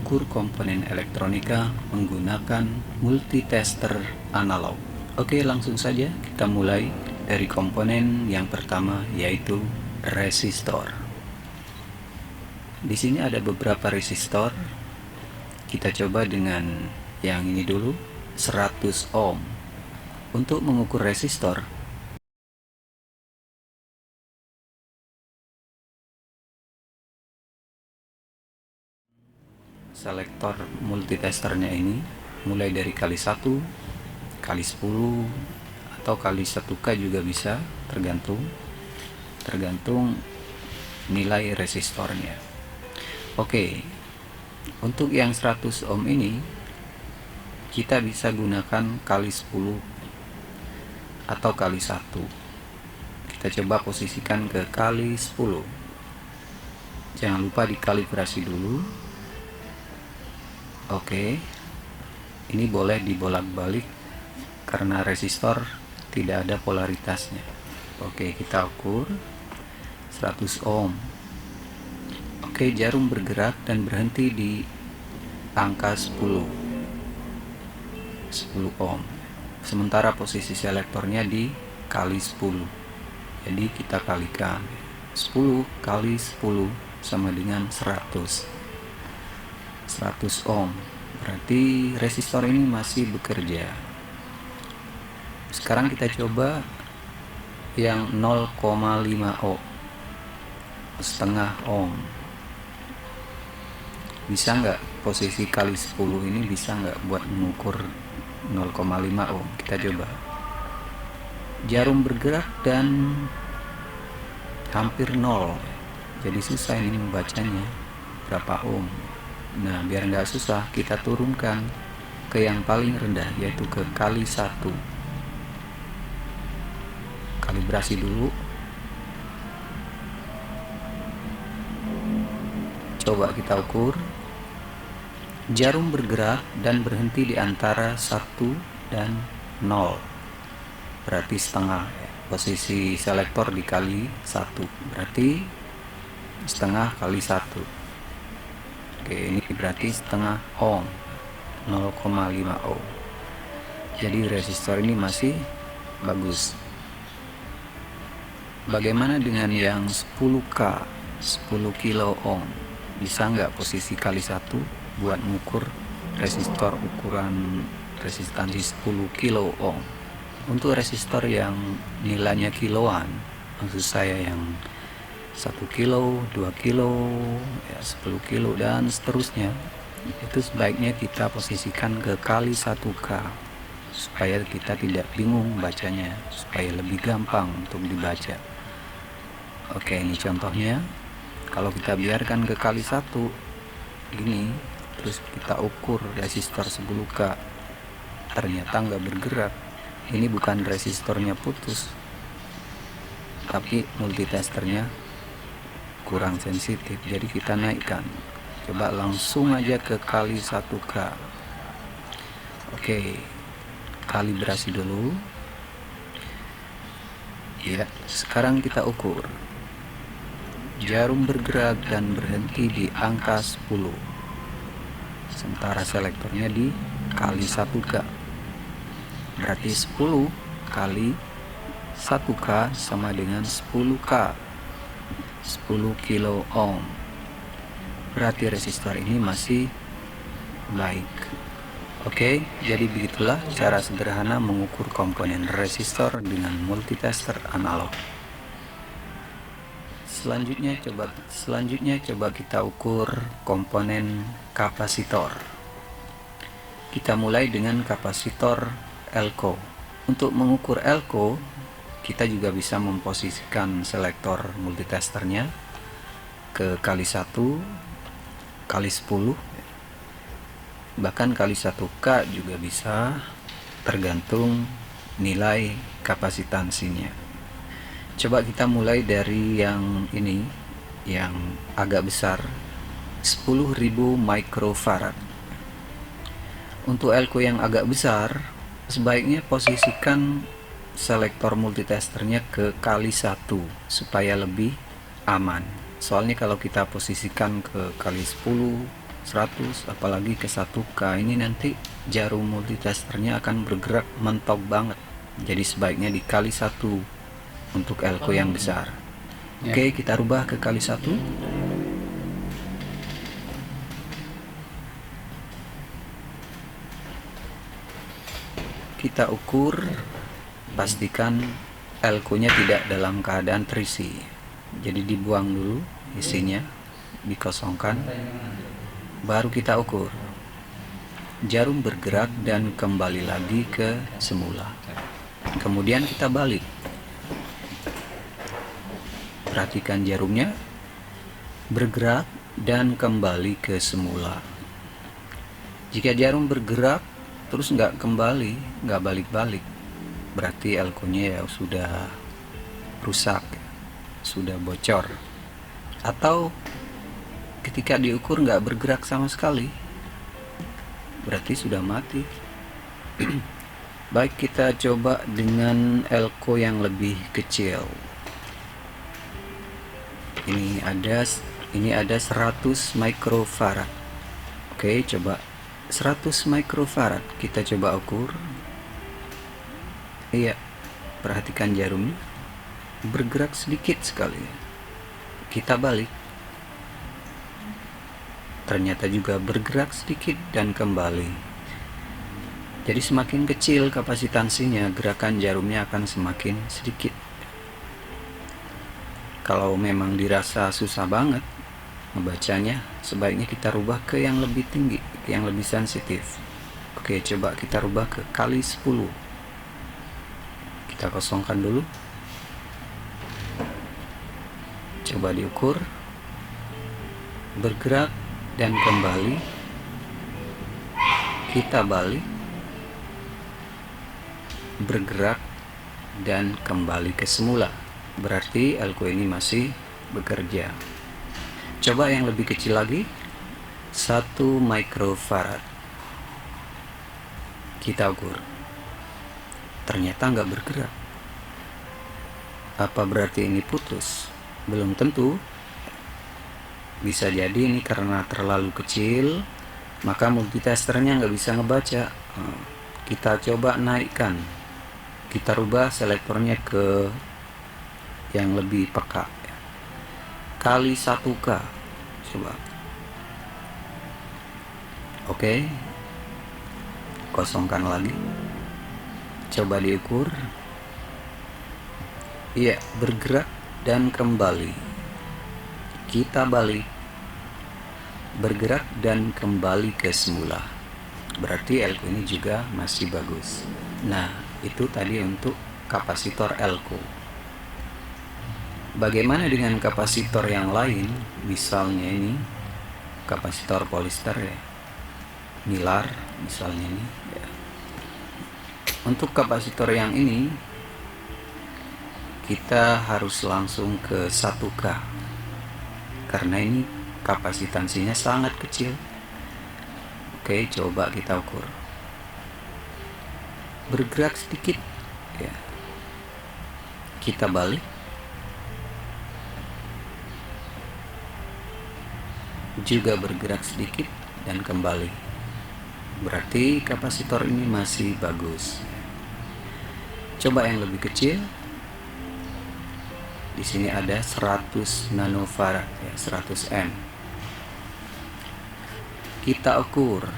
mengukur komponen elektronika menggunakan multitester analog. Oke, langsung saja kita mulai dari komponen yang pertama, yaitu resistor. Di sini ada beberapa resistor. Kita coba dengan yang ini dulu, 100 ohm. Untuk mengukur resistor, selektor multitesternya ini mulai dari kali 1, kali 10, atau kali 1K juga bisa, tergantung nilai resistornya. Oke, untuk yang 100 ohm ini kita bisa gunakan kali 10 atau kali 1. Kita coba posisikan ke kali 10. Jangan lupa dikalibrasi dulu. Oke, ini boleh dibolak-balik karena resistor tidak ada polaritasnya. Oke, kita ukur 100 ohm. Oke, jarum bergerak dan berhenti di angka 10 ohm. Sementara posisi selektornya di kali 10. Jadi kita kalikan 10 kali 10 sama dengan 100 ohm. Berarti resistor ini masih bekerja. Sekarang kita coba yang 0,5 ohm, setengah ohm. Bisa nggak posisi kali 10 ini, bisa nggak buat mengukur 0,5 ohm? Kita coba. Jarum bergerak dan hampir 0, jadi susah ini membacanya berapa ohm. Nah, biar nggak susah, kita turunkan ke yang paling rendah, yaitu ke kali 1. Kalibrasi dulu. Coba kita ukur. Jarum bergerak dan berhenti di antara 1 dan 0. Berarti setengah. Posisi selektor dikali 1. Berarti setengah kali 1. Oke, ini berarti setengah ohm, 0,5 ohm. Jadi resistor ini masih bagus. Bagaimana dengan yang 10K, 10 kilo ohm? Bisa nggak posisi kali 1 buat mengukur resistor ukuran resistansi 10 kilo ohm? Untuk resistor yang nilainya kiloan, maksud saya yang 1 kilo, 2 kilo, ya 10 kilo dan seterusnya, itu sebaiknya kita posisikan ke kali 1K supaya kita tidak bingung bacanya, supaya lebih gampang untuk dibaca. Oke, ini contohnya. Kalau kita biarkan ke kali 1 gini, terus kita ukur resistor 10K, ternyata nggak bergerak. Ini bukan resistornya putus, tapi multitesternya kurang sensitif, jadi kita naikkan. Coba langsung aja ke kali 1K. Oke, kalibrasi dulu ya. Sekarang kita ukur. Jarum bergerak dan berhenti di angka 10, sementara selektornya di kali 1K. Berarti 10 kali 1K sama dengan 10K, 10 kilo ohm. Berarti resistor ini masih baik. Oke, jadi begitulah cara sederhana mengukur komponen resistor dengan multitester analog. Selanjutnya coba kita ukur komponen kapasitor. Kita mulai dengan kapasitor elko. Untuk mengukur elko, kita juga bisa memposisikan selektor multitesternya ke kali 1, kali 10, bahkan kali 1K juga bisa, tergantung nilai kapasitansinya. Coba kita mulai dari yang ini, yang agak besar, 10.000 microfarad. Untuk elko yang agak besar, sebaiknya posisikan selektor multitesternya ke kali 1 supaya lebih aman. Soalnya kalau kita posisikan ke kali 10 100, apalagi ke 1K, ini nanti jarum multitesternya akan bergerak mentok banget. Jadi sebaiknya dikali 1 untuk elko yang besar. Oke, kita rubah ke kali 1. Kita ukur, pastikan elko-nya tidak dalam keadaan terisi. Jadi dibuang dulu isinya, dikosongkan, baru kita ukur. Jarum bergerak dan kembali lagi ke semula. Kemudian kita balik. Perhatikan jarumnya bergerak dan kembali ke semula. Jika jarum bergerak terus nggak kembali, nggak balik-balik, berarti elko-nya ya sudah rusak, sudah bocor. Atau ketika diukur nggak bergerak sama sekali, berarti sudah mati. Baik, kita coba dengan elko yang lebih kecil. Ini ada 100 microfarad. Oke, coba 100 microfarad kita coba ukur. Iya, perhatikan jarumnya bergerak sedikit sekali. Kita balik, ternyata juga bergerak sedikit dan kembali. Jadi semakin kecil kapasitansinya, gerakan jarumnya akan semakin sedikit. Kalau memang dirasa susah banget membacanya, sebaiknya kita rubah ke yang lebih tinggi, yang lebih sensitif. Oke, coba kita rubah ke kali 10. Kita kosongkan dulu. Coba diukur, bergerak dan kembali. Kita balik, bergerak dan kembali ke semula. Berarti elko ini masih bekerja. Coba yang lebih kecil lagi, 1 microfarad. Kita ukur, ternyata nggak bergerak. Apa berarti ini putus? Belum tentu. Bisa jadi ini karena terlalu kecil, maka multitesternya nggak bisa ngebaca. Kita coba naikkan, kita rubah selektornya ke yang lebih peka, kali 1K. Coba. Oke, kosongkan lagi, coba diukur. Iya, bergerak dan kembali. Kita balik, bergerak dan kembali ke semula. Berarti elko ini juga masih bagus. Nah, itu tadi untuk kapasitor elko. Bagaimana dengan kapasitor yang lain? Misalnya ini kapasitor polister ya, Milar misalnya ini ya. Untuk kapasitor yang ini kita harus langsung ke 1K karena ini kapasitansinya sangat kecil. Oke, coba kita ukur. Bergerak sedikit ya. Kita balik, juga bergerak sedikit dan kembali. Berarti kapasitor ini masih bagus. Coba yang lebih kecil. Di sini ada 100 nanofarad ya, 100 M. Kita ukur,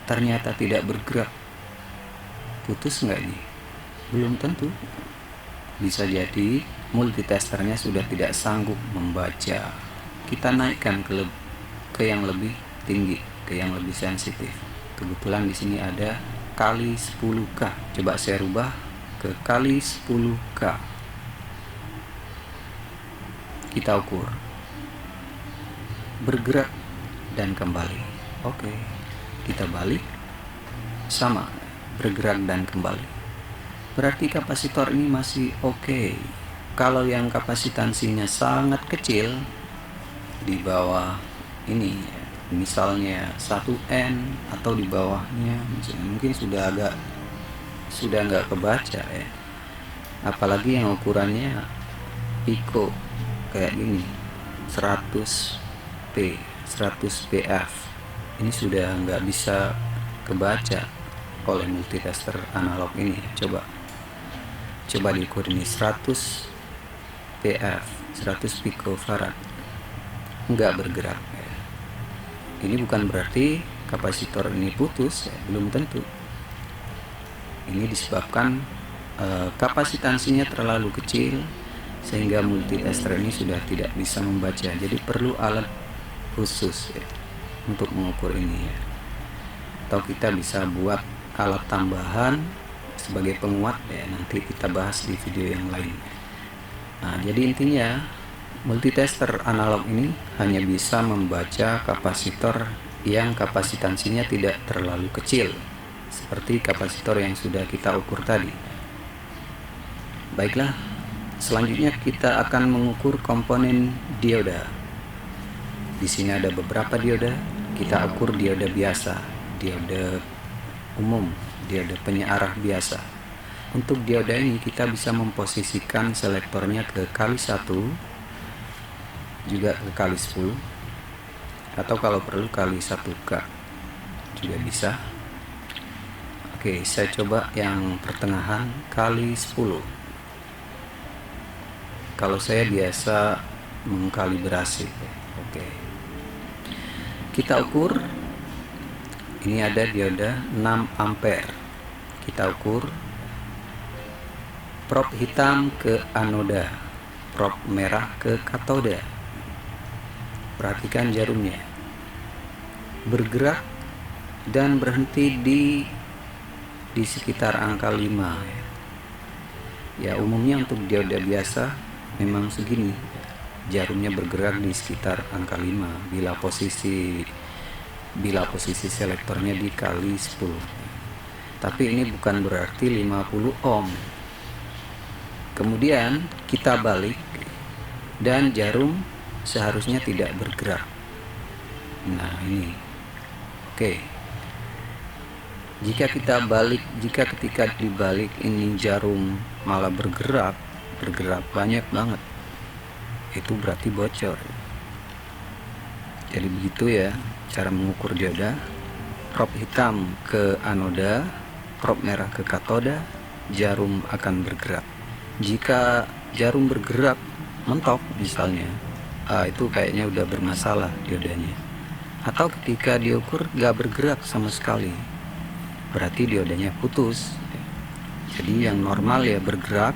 ternyata tidak bergerak. Putus nggak nih? Belum tentu. Bisa jadi multitesternya sudah tidak sanggup membaca. Kita naikkan ke yang lebih tinggi, ke yang lebih sensitif. Kebetulan di sini ada kali 10K. Coba saya rubah ke kali 10K. Kita ukur, bergerak dan kembali. Oke, kita balik, sama, bergerak dan kembali. Berarti kapasitor ini masih oke. Kalau yang kapasitansinya sangat kecil, di bawah ini misalnya 1N atau di bawahnya mungkin sudah nggak kebaca ya. Apalagi yang ukurannya pico kayak gini, 100 PF. ini sudah nggak bisa kebaca oleh multitester analog ini. Coba diukur ini 100 PF, 100 picofarad, nggak bergerak. Ini bukan berarti kapasitor ini putus, belum tentu. Ini disebabkan kapasitansinya terlalu kecil sehingga multitester ini sudah tidak bisa membaca. Jadi perlu alat khusus untuk mengukur ini ya. Atau kita bisa buat alat tambahan sebagai penguat ya, nanti kita bahas di video yang lain. Nah, jadi intinya multitester analog ini hanya bisa membaca kapasitor yang kapasitansinya tidak terlalu kecil, seperti kapasitor yang sudah kita ukur tadi. Baiklah, selanjutnya kita akan mengukur komponen dioda. Di sini ada beberapa dioda. Kita ukur dioda biasa, dioda umum, dioda penyearah biasa. Untuk dioda ini kita bisa memposisikan selektornya ke kali 1, juga ke kali 10, atau kalau perlu kali 1K juga bisa. Oke, saya coba yang pertengahan kali 10. Kalau saya biasa mengkalibrasi. Oke, kita ukur. Ini ada dioda 6 ampere. Kita ukur prop hitam ke anoda, prop merah ke katoda. Perhatikan jarumnya bergerak dan berhenti di sekitar angka 5 ya. Umumnya untuk dioda biasa memang segini, jarumnya bergerak di sekitar angka 5 bila posisi selektornya dikali 10. Tapi ini bukan berarti 50 ohm. Kemudian kita balik dan jarum seharusnya tidak bergerak. Nah, ini oke. Jika ketika dibalik ini jarum malah bergerak banyak banget, itu berarti bocor. Jadi begitu ya cara mengukur dioda. Prop hitam ke anoda, prop merah ke katoda, jarum akan bergerak. Jika jarum bergerak mentok misalnya, itu kayaknya udah bermasalah diodanya. Atau ketika diukur gak bergerak sama sekali, berarti diodanya putus. Jadi yang normal ya bergerak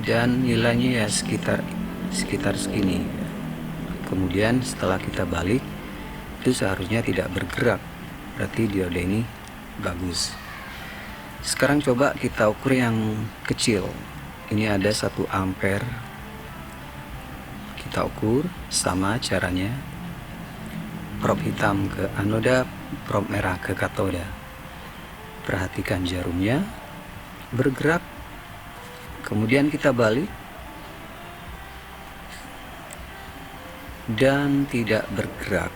dan nilainya ya sekitar segini. Kemudian setelah kita balik, itu seharusnya tidak bergerak, berarti dioda ini bagus. Sekarang coba kita ukur yang kecil. Ini ada 1 ampere. Kita ukur, sama caranya. Prop hitam ke anoda, prop merah ke katoda. Perhatikan jarumnya bergerak. Kemudian kita balik dan tidak bergerak,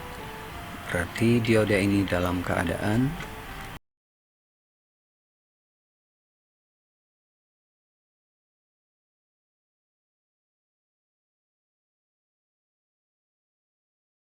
berarti dioda ini dalam keadaan